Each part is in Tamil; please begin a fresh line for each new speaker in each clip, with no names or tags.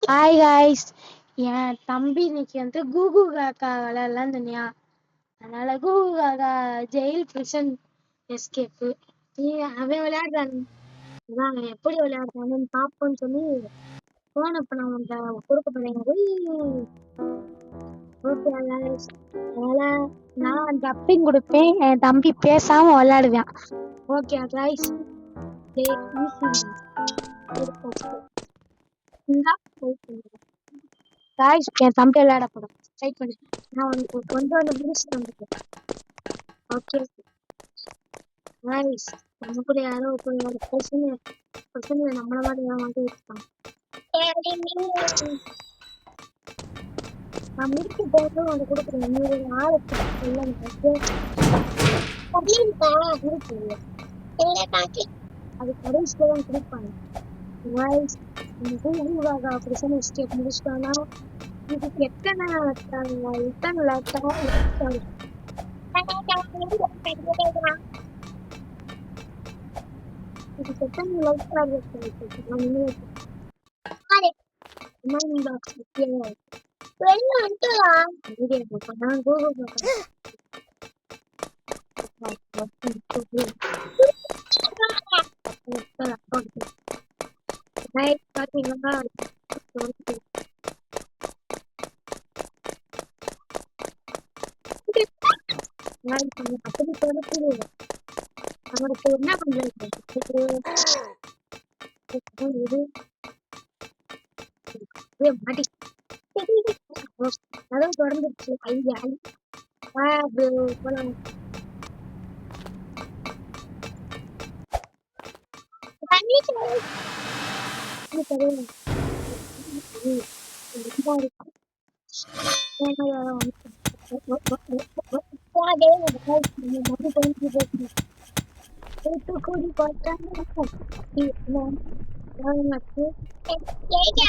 Hi guys. என் தம்பி இன்னைக்கு வந்து கூகு காக்கா விளையாடலாம் சொன்னியா, அதனால கூகு காக்கா ஜெயில் பிரிசன் எஸ்கேப்பு அவன் விளையாடுறான். அதான் அவன் எப்படி விளையாடுறான்னு பார்ப்போம்னு சொல்லி போன் அப்ப நான் உன்கிட்ட கொடுக்க போறேன். ஓகே காய்ஸ், அதனால நான் டப்பிங் கொடுப்பேன், என் தம்பி பேசாம விளையாடுவான். ஓகே காய்ஸ், காய்ஸ் என் தம்பி விளையாட போறோம். ட்ரை பண்ணு, நான் உனக்கு கொண்டு வந்து முடிச்சுட்டு வந்துட்டேன். ஓகே காய்ஸ், நம்ம கூட யாரோ ஒரு பிரச்சனை நம்மள மாதிரி வந்து இருக்காங்க. நான் முடிச்சு போட்டு உனக்கு கொடுக்குறேன். நீ ஒரு ஆளு அது கடைசியில தான் கொடுப்பாங்க. காய்ஸ், இந்த கூகுளாக பிரச்சனை எஸ்கேப் முடிச்சிட்டானா இதுக்கு எத்தனை அவருக்கு என்ன பண்றது? அதான் தொடர்ந்துச்சு ஐடியா.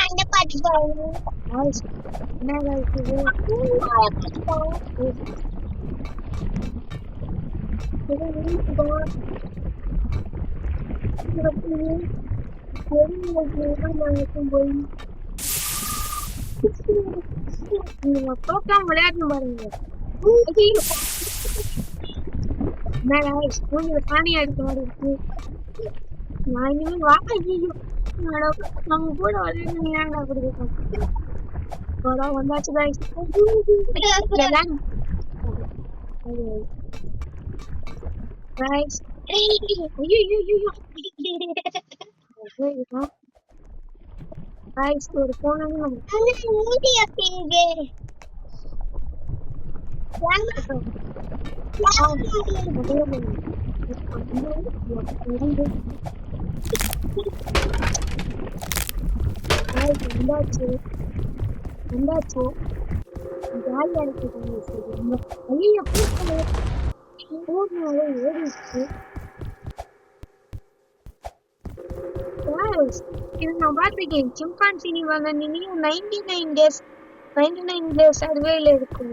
அந்த பாட்டு பாருங்க. விளையாட்டு பாருங்க. சாணியா இருக்க மாதிரி இருக்கு. நான் இனிமே நம்ம கூட விளையாடுங்க அப்படி வந்தாச்சு guys. Guys, guys, ஒரு போனே வந்தாச்சு ஜாலியா இருக்கு. ஐயோ ஓடிச்சு. இது நான் பார்த்திருக்கேன். சிம்பான்சி வாங்க நீங்க 99 days சர்வேல இருக்கு.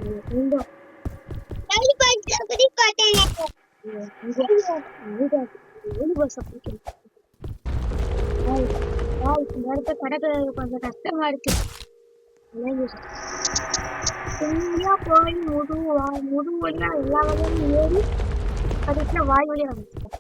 கொஞ்சம் கஷ்டமா இருக்கு. போய் முதுவலியா எல்லா வகையும் ஏறி கடைசியில வாய் வழியா வந்துட்டேன்.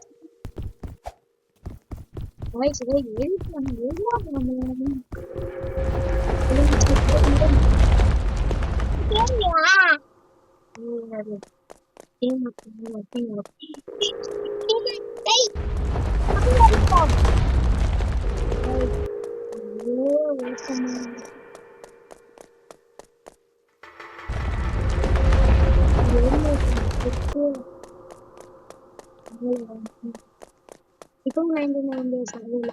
இப்போ 99 days சர்வேல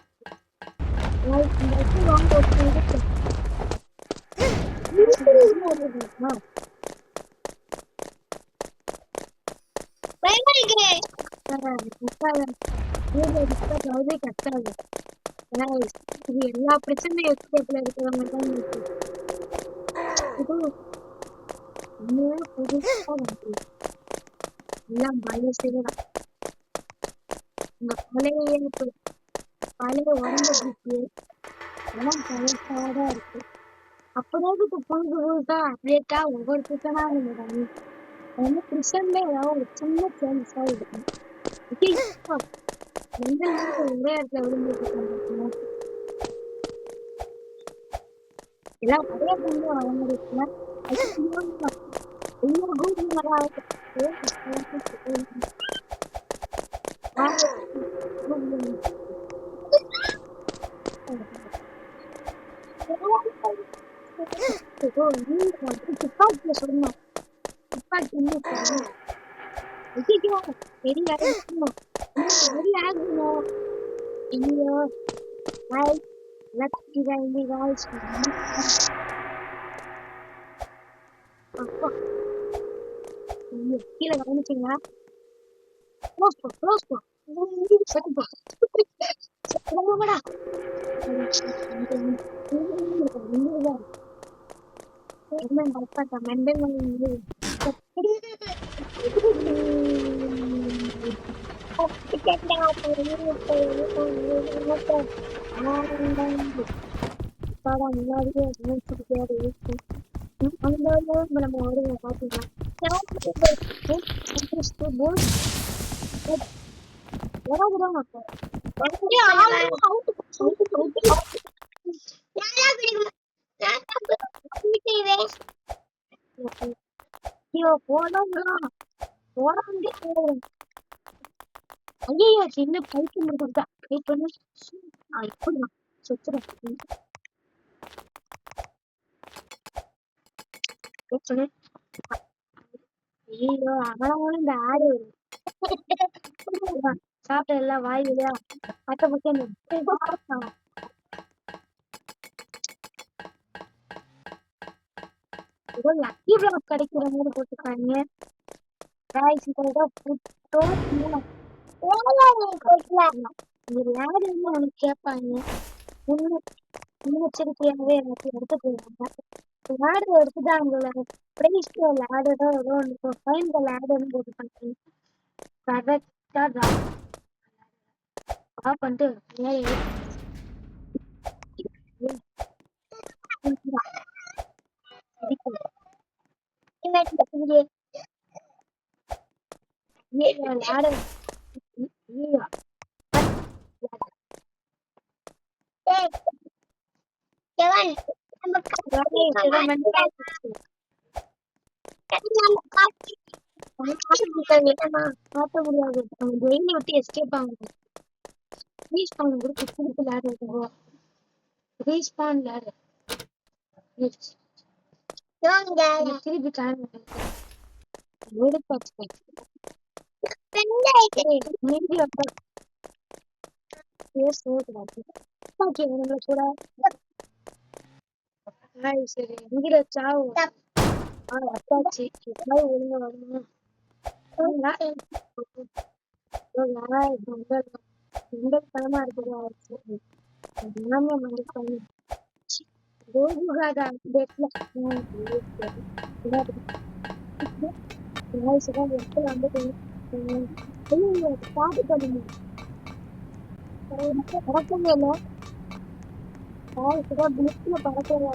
இது எல்லா பிரச்சனையும் எஸ்கேப்ல இருக்கிறவங்க தான் இருக்கு. இது புதுசா வந்து எல்லாம் பயசேதான். இந்த பழைய உடம்பு எல்லாம் பழசாதான் இருக்கு. அப்பதான் புதுசா அப்டேட்டா ஒவ்வொரு சீசனா இருந்தது. வந்து கிருஷ்ணன்ல ஏதாவது ஒரு சின்ன சேஞ்சஸா இருக்கும். எந்த ஒரே இடத்துல விழுந்துட்டு இருக்காங்க எல்லாம் ஒரே பொண்ணு வளர்ந்துருக்குன்னா துப்பாக்கிய சொல்லணும் துப்பாக்கி இன்னும் பெரிய ஐயோ கீழே கவனிச்சீங்களா முன்னாடியே நம்ம வருவோம் பாத்தீங்கன்னா ஐயோ சின்ன பைக்கு முடிச்சா வெயிட் பண்ணு இப்படிதான் சுத்துறேன் ஐயோ அவனவனும் இந்த ஆடு சாப்பிட்ட எல்லாம் வாய் இல்லையா அட்ட பக்கம் ஏதோ லக்கி பிளாக் கிடைக்கிற மாதிரி போட்டுருக்காங்க உனக்கு கேட்பாங்க முன்னெச்சரிக்கையாகவே எனக்கு எடுத்து போயிருந்தாங்க லாடு எடுத்துட்டாங்கள பிரைஸ்ல லாடு தான் ஏதோ ஒன்று ஃபைன்ல லாடுன்னு போட்டுருக்காங்க கரெக்டா பண்ணிட்டு காட்ட முடியாது டெய்லி விட்டு எஸ்கேப் ஆகும் ரீஸ்பான் கூட குடுத்து லேட் இருக்கும் ரீஸ்பான் லேட் திருப்பி டைம் சரி எங்கிற சாவு அத்தாச்சி ஒழுங்க வரணும் பணமா இருக்குது எல்லாமே வந்து பண்ணி பாட்டு பண்ணுங்க பறக்கவே இல்லை பறக்கவே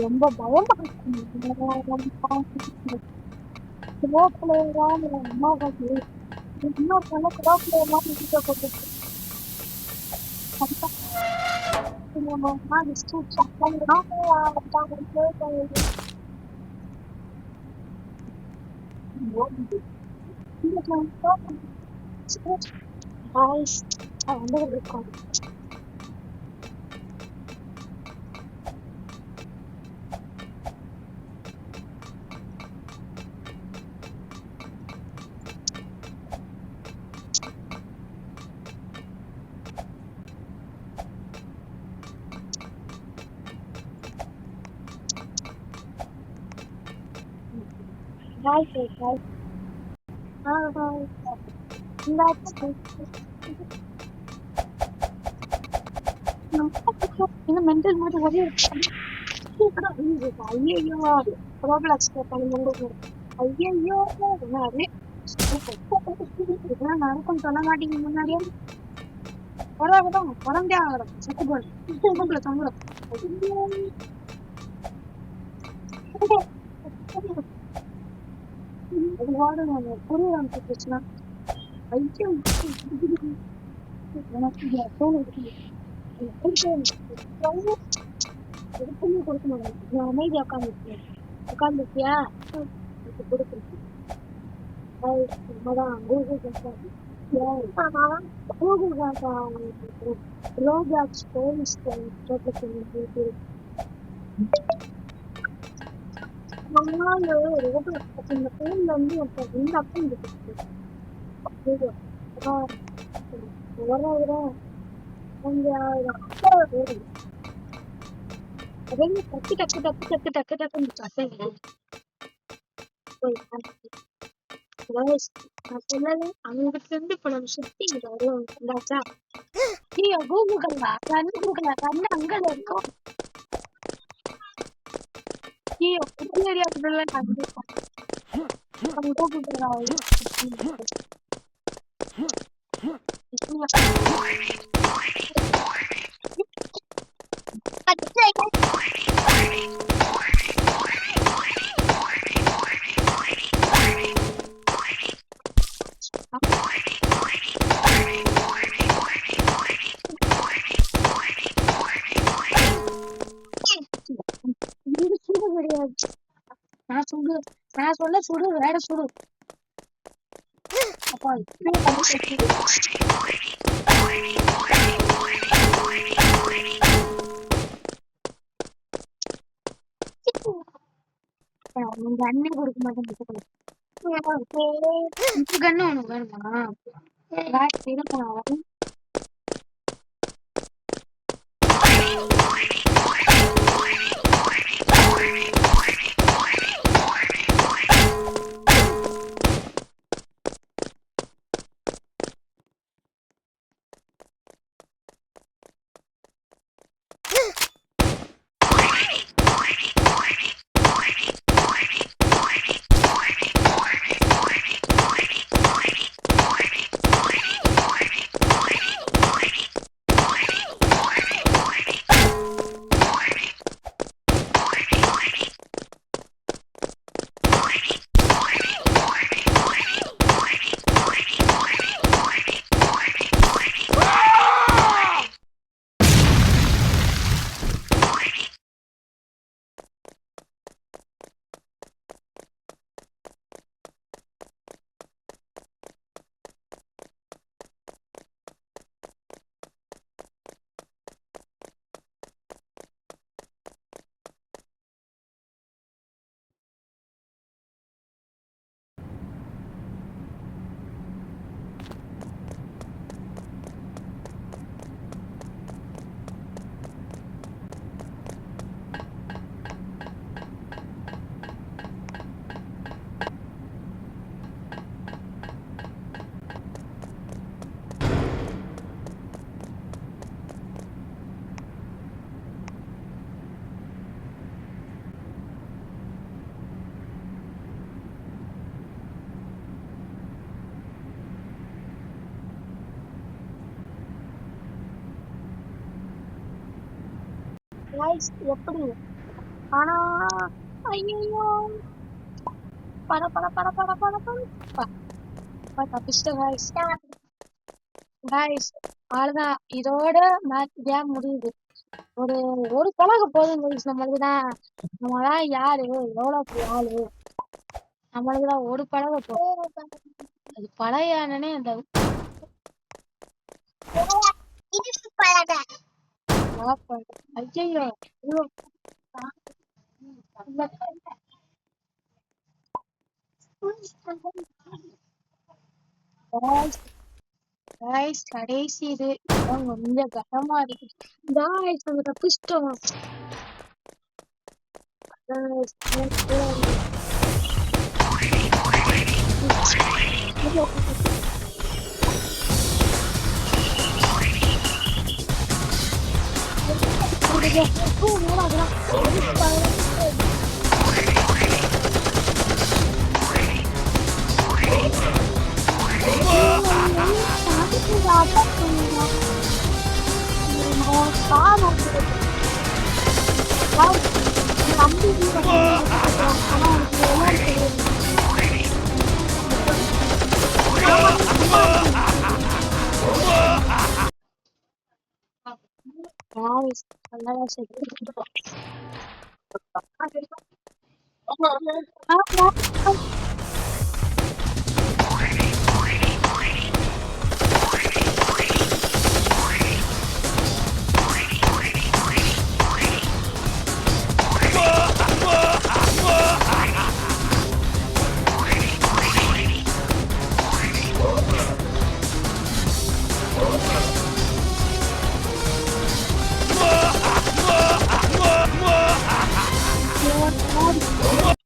ரொம்ப பயமா மென்டல் மாதிரி நிறைய ஐயோ ப்ராப்ளம்ஸ் ஐயோ இதெல்லாம் நடக்கும் சொல்ல மாட்டீங்க முன்னாடியே உறவுதான் உறந்தே ஆகிறோம் செத்து போறோம் தங்குறோம் புரிய ஆரம்பிச்சுன்னா ஐயோ எதுக்குமே கொடுக்க மாட்டேன் நான் அமைதியா உட்காந்துருக்கியா கொடுக்குறேன் கூகுள் ரோபாக்ஸ் போலீஸ் இந்த போன்ல வந்து இந்த அப்பம் டக்கு டக்கு டக்கு டக்கு டக்கு டக்குன்னு நான் சொன்னது அங்கிட்டு இருந்து இப்ப நம்ம சுத்தி இங்க வருவோம் இருந்தாச்சா ஐயோ கூகுளா கண்ணு கூகுளா கண்ணு அங்க இருக்கும் ஐயோ புது ஏரியாக்குள்ள கண்டிப்பா கூகுளா நான் சொல்ல சுடு வேற சுடு அப்பா உங்க அண்ணன் கொடுக்க மாட்டேன் கண்ணு உனக்கு வேணுமா காய்ஸ் எப்படி ஆனா ஐயோ பட பட பட பட பட பட தப்பிச்சிட்டேன் காய்ஸ். காய்ஸ் அவ்வளவுதான், இதோட மேட்ச் கேம் முடியுது. ஒரு ஒரு பழக போதும் காய்ஸ், நம்மளுக்குதான் யாரு எவ்வளவு பெரிய ஆளு, நம்மளுக்குதான் ஒரு பழக போதும். அது பழையானே அந்த ஐயோ காய்ஸ் கடைசி இது கொஞ்சம் கஷ்டமா இருக்கு காய்ஸ், நம்ம தப்பிச்சிட்டோம்.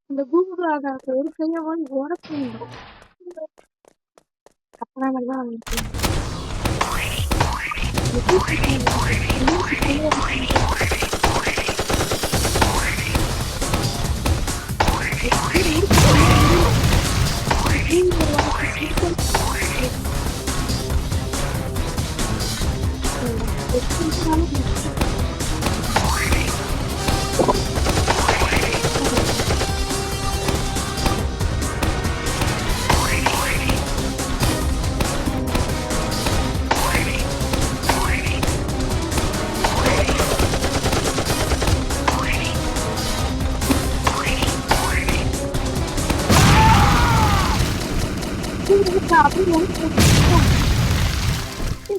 இந்த கூகுள் ஆகாத ஒரு கையை வந்து உடச்சிடும். அப்புறம்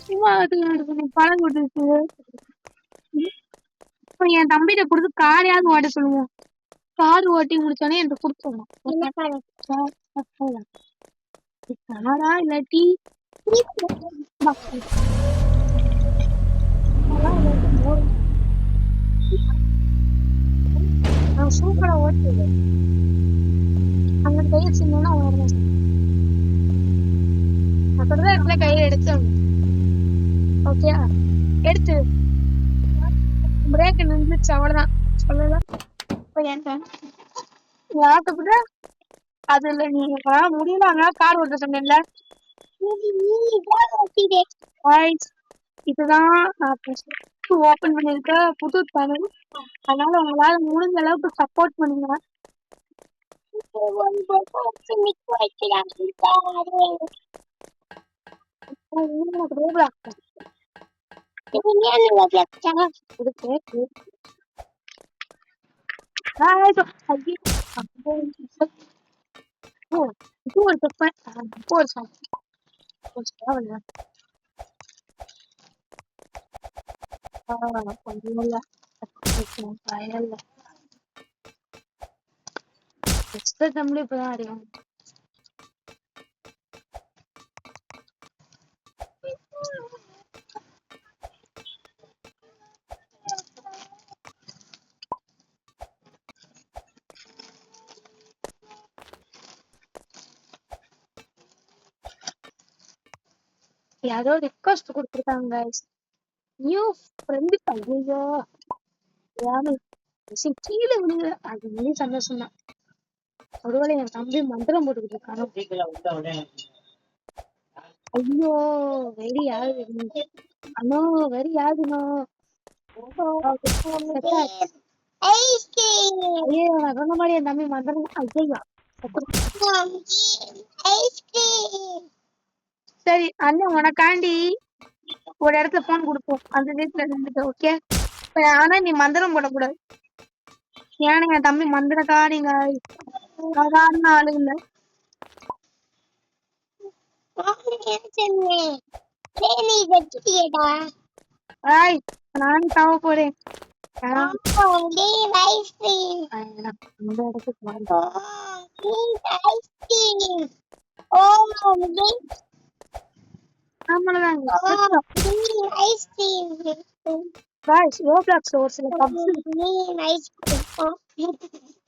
சும்மா பழம் கொடுத்து என் தம்பிகிட்ட கொடுத்து காரையாவது ஓட்ட சொல்லுவோம். கார் ஓட்டி முடிச்சோடனே எனக்கு கொடுத்துடணும். காரா இல்லாட்டி சூப்பரா ஓட்டுது. அங்க கையை சின்னா அப்படிதான் இடத்துல கையில எடுத்து ஓகே எடுத்து பிரேக் நின்றுச்சு, அவ்வளவுதான். சொல்லலாம் ஆசைப்பட்ட அதுல நீ முடியல, அதனால கார் ஓட்ட சொன்னேன்ல. இதுதான் ஓபன் பண்ணிருக்க புது சேனல், அதனால உங்களால முடிஞ்ச அளவுக்கு சப்போர்ட் பண்ணுங்க. இப்பதான் அறியும். யாரோ ரிக்வெஸ்ட் கொடுத்துருக்காங்க நியூ ஃப்ரெண்டு. ஐயோ கீழே விழுங்க, அது really சந்தோஷம் தான். ஒருவேளை என் தம்பி மந்திரம் போட்டுக்கிட்டு இருக்கானோ. ஐயோ வெறி யாரு, அண்ணோ வெறி யாருனோ. ஐயோ நான் சொன்ன மாதிரி என் தம்பி மந்திரம் ஐயோ சரி அண்ணன் உனக்காண்டி ஒரு இடத்துல போன் கொடுப்போம் அந்த வீட்டுல இருந்துட்டு ஓகே ஆனா நீ மந்திரம் போடக்கூடாது ஏன்னா என் தம்பி மந்திரக்காரிங்க சாதாரண ஆளு இல்ல நானும் தவ போறேன்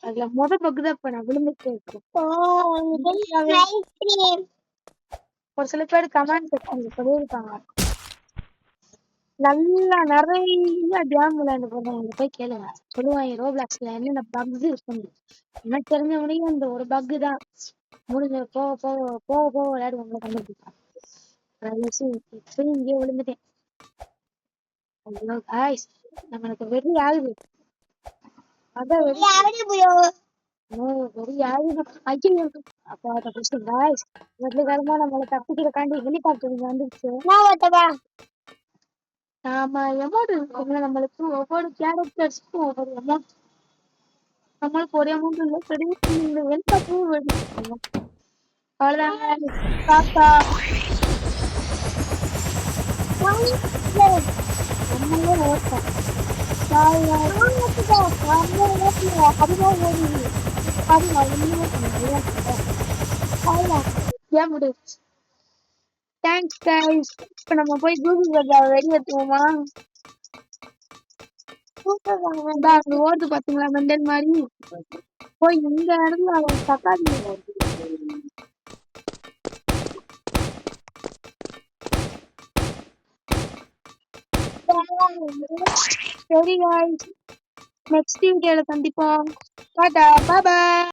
அதுல முத பக்குதான் இப்ப நான் விழுந்துட்டே இருக்கேன் ஒரு சில பேர் கமெண்ட் செக்ஷன்ல சொல்லியிருக்காங்க நல்லா நிறைய கேம் விளையாண்டு போறவங்க போய் கேளுங்க சொல்லுவாங்க ரோப்ளாக்ஸ்ல என்னென்ன பக்ஸ் இருக்கு எனக்கு தெரிஞ்ச முடியும் இந்த ஒரு பக் தான் முடிஞ்ச போக போக போக போக விளையாடுவாங்க கண்டுபிடிப்பாங்க இங்கே விழுந்துட்டேன் நம்மளுக்கு வெறி ஆகுது அதான் வெறி ஆகுது அப்போ காலமா நம்மளை தப்பிக்கிறக்காண்டி ஹெலிகாப்டர் வந்துருச்சு நாம எமௌண்ட் இருக்கும்ல நம்மளுக்கு ஒவ்வொரு கேரக்டர்ஸ்க்கும் ஒவ்வொரு அமௌண்ட் நம்மளுக்கு ஒரு அமௌண்ட் இல்லை கிடையாது ஹெலிகாப்டரும் வேணும் அவ்வளவுதாங்க தாத்தா நம்மளே ஓட்டோம் தேங்க்ஸ் கைஸ் இப்ப நம்ம போய் கூகுள் பஜார் வெளியேற்றுவோமா அங்க ஓடுது பாத்தீங்களா மெண்டல் மாதிரி போய் இந்த இடத்துல தக்காளி சரி guys நெக்ஸ்ட் வீடியோல சந்திப்போம் டாடா பாய் பாய்